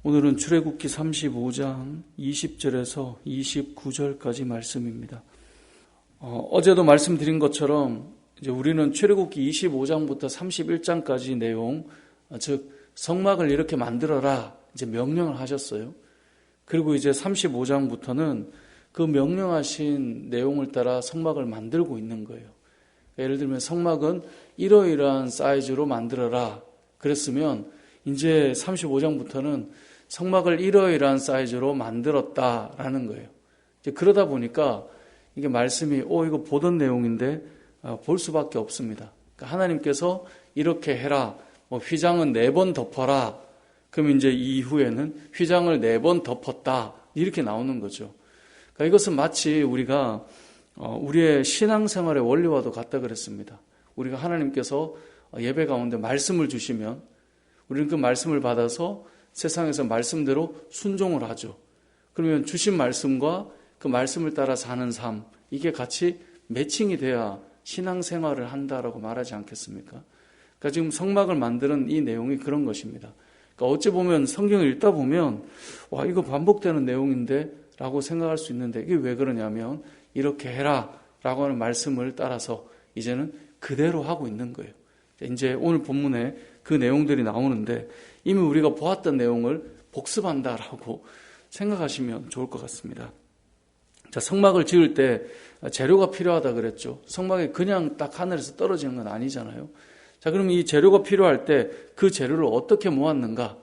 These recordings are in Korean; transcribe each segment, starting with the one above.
오늘은 출애굽기 35장 20절에서 29절까지 말씀입니다. 어제도 말씀드린 것처럼 이제 우리는 출애굽기 25장부터 31장까지 내용, 즉 성막을 이렇게 만들어라 이제 명령을 하셨어요. 그리고 이제 35장부터는 그 명령하신 내용을 따라 성막을 만들고 있는 거예요. 예를 들면 성막은 이러이러한 사이즈로 만들어라 그랬으면 이제 35장부터는 성막을 이러이러한 사이즈로 만들었다라는 거예요. 이제 그러다 보니까 이게 말씀이 이거 보던 내용인데 볼 수밖에 없습니다. 그러니까 하나님께서 이렇게 해라. 휘장은 4번 덮어라. 그럼 이제 이후에는 휘장을 4번 덮었다. 이렇게 나오는 거죠. 그러니까 이것은 마치 우리가 우리의 신앙생활의 원리와도 같다 그랬습니다. 우리가 하나님께서 예배 가운데 말씀을 주시면 우리는 그 말씀을 받아서 세상에서 말씀대로 순종을 하죠. 그러면 주신 말씀과 그 말씀을 따라 사는 삶, 이게 같이 매칭이 돼야 신앙생활을 한다라고 말하지 않겠습니까? 그러니까 지금 성막을 만드는 이 내용이 그런 것입니다. 그러니까 어찌 보면 성경을 읽다 보면 와, 이거 반복되는 내용인데 라고 생각할 수 있는데 이게 왜 그러냐면 이렇게 해라 라고 하는 말씀을 따라서 이제는 그대로 하고 있는 거예요. 이제 오늘 본문에 그 내용들이 나오는데 이미 우리가 보았던 내용을 복습한다라고 생각하시면 좋을 것 같습니다. 자, 성막을 지을 때 재료가 필요하다 그랬죠. 성막이 그냥 딱 하늘에서 떨어지는 건 아니잖아요. 자, 그럼 이 재료가 필요할 때 그 재료를 어떻게 모았는가?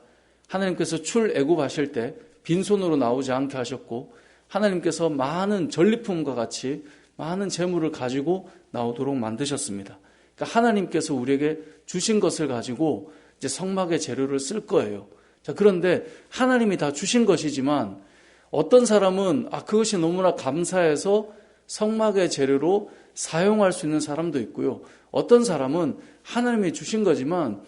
하나님께서 출애굽하실 때 빈손으로 나오지 않게 하셨고 하나님께서 많은 전리품과 같이 많은 재물을 가지고 나오도록 만드셨습니다. 그러니까 하나님께서 우리에게 주신 것을 가지고 이제 성막의 재료를 쓸 거예요. 자, 그런데 하나님이 다 주신 것이지만 어떤 사람은 그것이 너무나 감사해서 성막의 재료로 사용할 수 있는 사람도 있고요. 어떤 사람은 하나님이 주신 거지만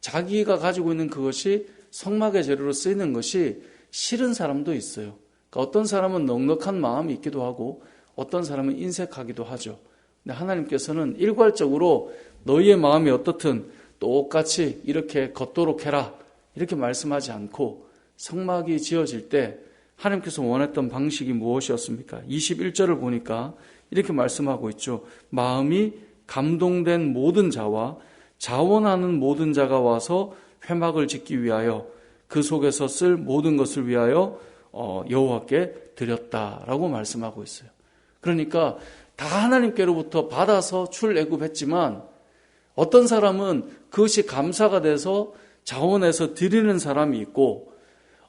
자기가 가지고 있는 그것이 성막의 재료로 쓰이는 것이 싫은 사람도 있어요. 그러니까 어떤 사람은 넉넉한 마음이 있기도 하고 어떤 사람은 인색하기도 하죠. 근데 하나님께서는 일괄적으로 너희의 마음이 어떻든 똑같이 이렇게 걷도록 해라 이렇게 말씀하지 않고 성막이 지어질 때 하나님께서 원했던 방식이 무엇이었습니까? 21절을 보니까 이렇게 말씀하고 있죠. 마음이 감동된 모든 자와 자원하는 모든 자가 와서 회막을 짓기 위하여 그 속에서 쓸 모든 것을 위하여 여호와께 드렸다라고 말씀하고 있어요. 그러니까 다 하나님께로부터 받아서 출애굽했지만 어떤 사람은 그것이 감사가 돼서 자원해서 드리는 사람이 있고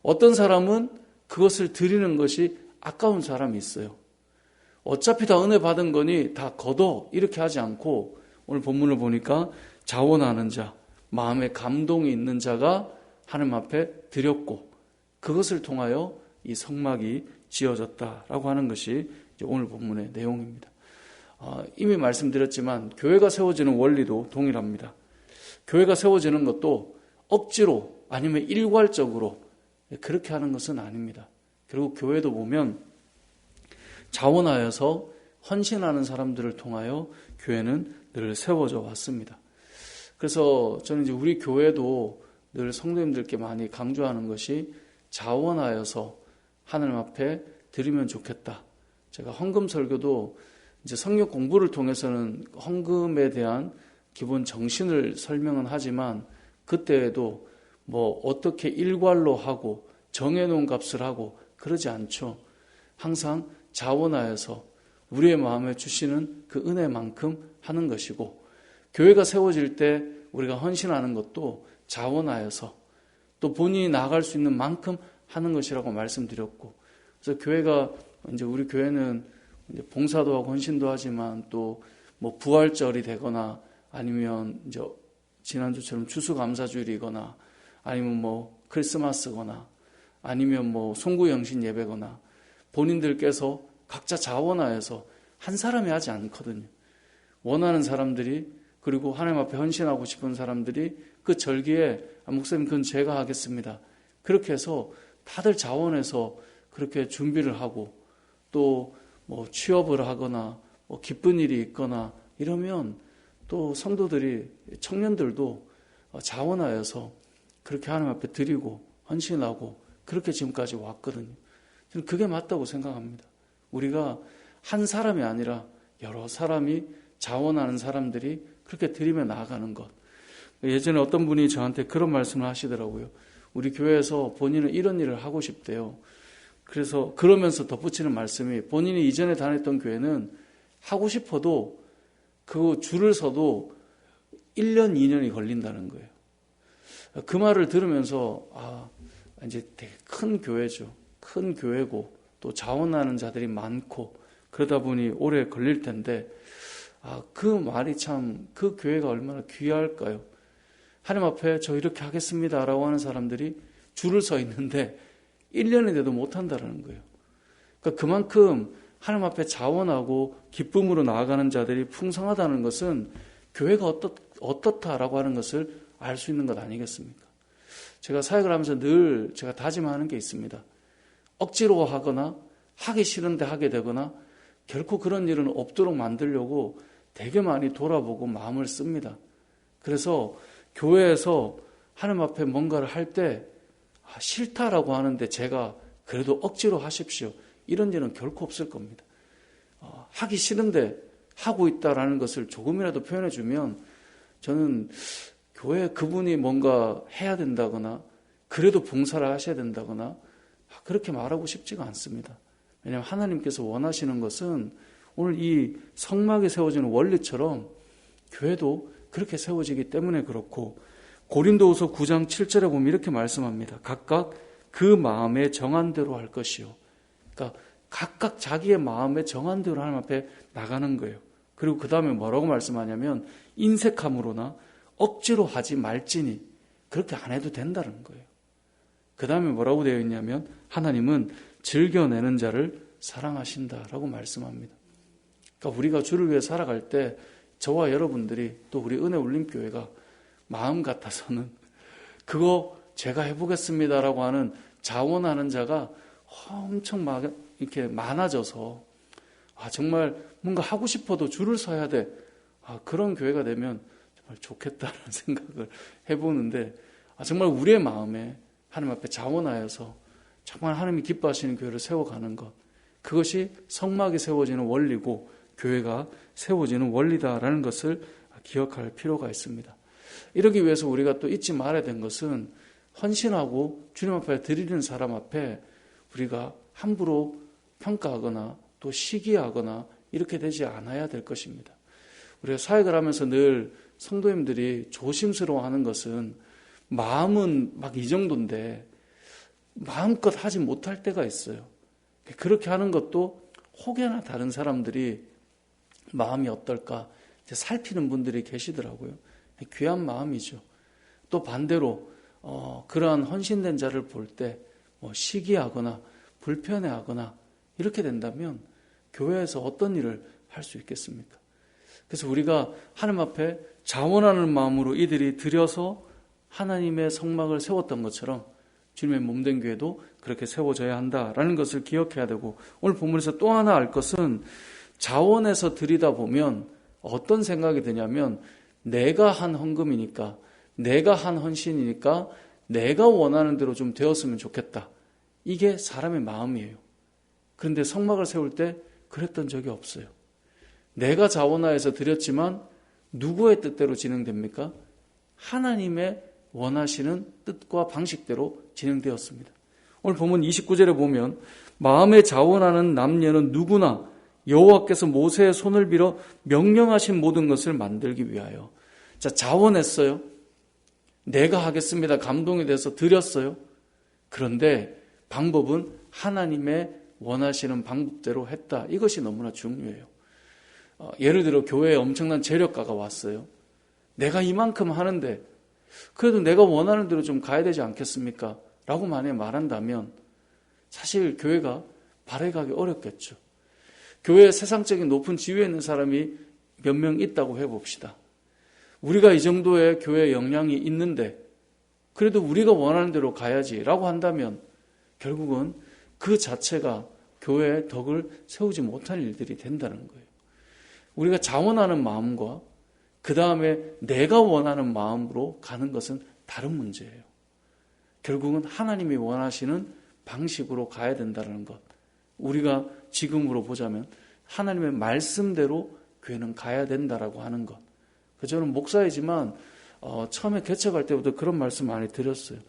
어떤 사람은 그것을 드리는 것이 아까운 사람이 있어요. 어차피 다 은혜 받은 거니 다 걷어 이렇게 하지 않고 오늘 본문을 보니까 자원하는 자, 마음에 감동이 있는 자가 하나님 앞에 드렸고 그것을 통하여 이 성막이 지어졌다라고 하는 것이 오늘 본문의 내용입니다. 이미 말씀드렸지만 교회가 세워지는 원리도 동일합니다. 교회가 세워지는 것도 억지로 아니면 일괄적으로 그렇게 하는 것은 아닙니다. 그리고 교회도 보면 자원하여서 헌신하는 사람들을 통하여 교회는 늘 세워져 왔습니다. 그래서 저는 이제 우리 교회도 늘 성도님들께 많이 강조하는 것이 자원하여서 하나님 앞에 드리면 좋겠다. 제가 헌금 설교도 이제 성경 공부를 통해서는 헌금에 대한 기본 정신을 설명은 하지만 그때에도 어떻게 일괄로 하고 정해놓은 값을 하고 그러지 않죠. 항상 자원하여서 우리의 마음에 주시는 그 은혜만큼 하는 것이고 교회가 세워질 때 우리가 헌신하는 것도 자원하여서 또 본인이 나아갈 수 있는 만큼 하는 것이라고 말씀드렸고 그래서 교회가 이제 우리 교회는 이제 봉사도 하고 헌신도 하지만 또 부활절이 되거나 아니면 이제 지난주처럼 추수감사주일이거나 아니면 크리스마스거나 아니면 송구영신 예배거나 본인들께서 각자 자원하여서 한 사람이 하지 않거든요. 원하는 사람들이 그리고 하나님 앞에 헌신하고 싶은 사람들이 그 절기에 목사님 그건 제가 하겠습니다. 그렇게 해서 다들 자원해서 그렇게 준비를 하고 또 취업을 하거나 기쁜 일이 있거나 이러면 또 성도들이 청년들도 자원하여서 그렇게 하나님 앞에 드리고 헌신하고 그렇게 지금까지 왔거든요. 저는 그게 맞다고 생각합니다. 우리가 한 사람이 아니라 여러 사람이 자원하는 사람들이 그렇게 들이며 나아가는 것. 예전에 어떤 분이 저한테 그런 말씀을 하시더라고요. 우리 교회에서 본인은 이런 일을 하고 싶대요. 그래서 그러면서 덧붙이는 말씀이 본인이 이전에 다녔던 교회는 하고 싶어도 그 줄을 서도 1년, 2년이 걸린다는 거예요. 그 말을 들으면서 이제 되게 큰 교회죠. 큰 교회고 또 자원하는 자들이 많고 그러다 보니 오래 걸릴 텐데 그 말이 참 그 교회가 얼마나 귀할까요? 하나님 앞에 저 이렇게 하겠습니다라고 하는 사람들이 줄을 서 있는데 1년이 돼도 못한다는 거예요. 그러니까 그만큼 하나님 앞에 자원하고 기쁨으로 나아가는 자들이 풍성하다는 것은 교회가 어떻다라고 하는 것을 알 수 있는 것 아니겠습니까? 제가 사역을 하면서 늘 제가 다짐하는 게 있습니다. 억지로 하거나 하기 싫은데 하게 되거나 결코 그런 일은 없도록 만들려고 되게 많이 돌아보고 마음을 씁니다. 그래서 교회에서 하나님 앞에 뭔가를 할 때 싫다라고 하는데 제가 그래도 억지로 하십시오. 이런 일은 결코 없을 겁니다. 하기 싫은데 하고 있다라는 것을 조금이라도 표현해 주면 저는 교회 그분이 뭔가 해야 된다거나 그래도 봉사를 하셔야 된다거나 그렇게 말하고 싶지가 않습니다. 왜냐하면 하나님께서 원하시는 것은 오늘 이 성막에 세워지는 원리처럼 교회도 그렇게 세워지기 때문에 그렇고 고린도후서 9장 7절에 보면 이렇게 말씀합니다. 각각 그 마음에 정한 대로 할 것이요. 그러니까 각각 자기의 마음에 정한 대로 하나님 앞에 나가는 거예요. 그리고 그 다음에 뭐라고 말씀하냐면 인색함으로나 억지로 하지 말지니 그렇게 안 해도 된다는 거예요. 그 다음에 뭐라고 되어 있냐면 하나님은 즐겨내는 자를 사랑하신다라고 말씀합니다. 그러니까 우리가 주를 위해 살아갈 때 저와 여러분들이 또 우리 은혜울림교회가 마음 같아서는 그거 제가 해보겠습니다라고 하는 자원하는 자가 엄청 이렇게 많아져서 정말 뭔가 하고 싶어도 줄을 서야 돼. 그런 교회가 되면 정말 좋겠다는 생각을 해보는데 정말 우리의 마음에 하나님 앞에 자원하여서 정말 하나님이 기뻐하시는 교회를 세워가는 것, 그것이 성막이 세워지는 원리고 교회가 세워지는 원리다라는 것을 기억할 필요가 있습니다. 이러기 위해서 우리가 또 잊지 말아야 된 것은 헌신하고 주님 앞에 드리는 사람 앞에 우리가 함부로 평가하거나 또 시기하거나 이렇게 되지 않아야 될 것입니다. 우리가 사역을 하면서 늘 성도님들이 조심스러워하는 것은 마음은 막 이 정도인데 마음껏 하지 못할 때가 있어요. 그렇게 하는 것도 혹여나 다른 사람들이 마음이 어떨까 살피는 분들이 계시더라고요. 귀한 마음이죠. 또 반대로 그러한 헌신된 자를 볼 때 시기하거나 불편해하거나 이렇게 된다면 교회에서 어떤 일을 할 수 있겠습니까? 그래서 우리가 하나님 앞에 자원하는 마음으로 이들이 들여서 하나님의 성막을 세웠던 것처럼 주님의 몸된 교회도 그렇게 세워져야 한다라는 것을 기억해야 되고, 오늘 본문에서 또 하나 알 것은 자원해서 드리다 보면 어떤 생각이 드냐면 내가 한 헌금이니까, 내가 한 헌신이니까 내가 원하는 대로 좀 되었으면 좋겠다. 이게 사람의 마음이에요. 그런데 성막을 세울 때 그랬던 적이 없어요. 내가 자원하여서 드렸지만 누구의 뜻대로 진행됩니까? 하나님의 원하시는 뜻과 방식대로 진행되었습니다. 오늘 본문 29절에 보면 마음에 자원하는 남녀는 누구나 여호와께서 모세의 손을 빌어 명령하신 모든 것을 만들기 위하여. 자, 자원했어요. 내가 하겠습니다. 감동이 돼서 드렸어요. 그런데 방법은 하나님의 원하시는 방법대로 했다. 이것이 너무나 중요해요. 예를 들어 교회에 엄청난 재력가가 왔어요. 내가 이만큼 하는데 그래도 내가 원하는 대로 좀 가야 되지 않겠습니까? 라고 만약에 말한다면 사실 교회가 발해가기 어렵겠죠. 교회에 세상적인 높은 지위에 있는 사람이 몇 명 있다고 해봅시다. 우리가 이 정도의 교회 역량이 있는데 그래도 우리가 원하는 대로 가야지 라고 한다면 결국은 그 자체가 교회의 덕을 세우지 못할 일들이 된다는 거예요. 우리가 자원하는 마음과 그 다음에 내가 원하는 마음으로 가는 것은 다른 문제예요. 결국은 하나님이 원하시는 방식으로 가야 된다는 것. 우리가 지금으로 보자면 하나님의 말씀대로 교회는 가야 된다라고 하는 것. 저는 목사이지만 처음에 개척할 때부터 그런 말씀 많이 드렸어요.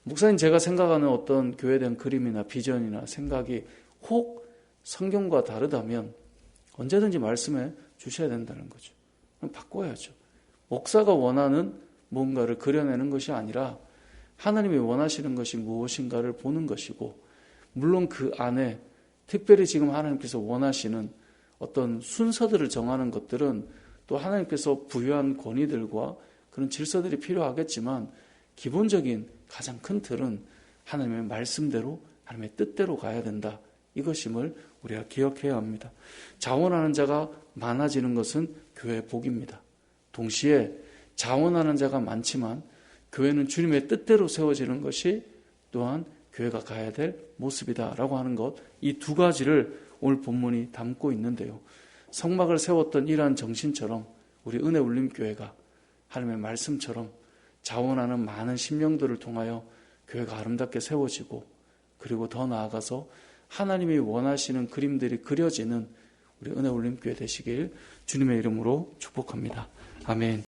목사님, 제가 생각하는 어떤 교회에 대한 그림이나 비전이나 생각이 혹 성경과 다르다면 언제든지 말씀해 주셔야 된다는 거죠. 그럼 바꿔야죠. 목사가 원하는 뭔가를 그려내는 것이 아니라 하나님이 원하시는 것이 무엇인가를 보는 것이고, 물론 그 안에 특별히 지금 하나님께서 원하시는 어떤 순서들을 정하는 것들은 또 하나님께서 부여한 권위들과 그런 질서들이 필요하겠지만, 기본적인 가장 큰 틀은 하나님의 말씀대로, 하나님의 뜻대로 가야 된다, 이것임을 우리가 기억해야 합니다. 자원하는 자가 많아지는 것은 교회의 복입니다. 동시에 자원하는 자가 많지만 교회는 주님의 뜻대로 세워지는 것이 또한 교회가 가야 될 모습이다라고 하는 것, 이 두 가지를 오늘 본문이 담고 있는데요. 성막을 세웠던 이러한 정신처럼 우리 은혜울림교회가 하나님의 말씀처럼 자원하는 많은 심령들을 통하여 교회가 아름답게 세워지고, 그리고 더 나아가서 하나님이 원하시는 그림들이 그려지는 우리 은혜울림교회 되시길 주님의 이름으로 축복합니다. 아멘.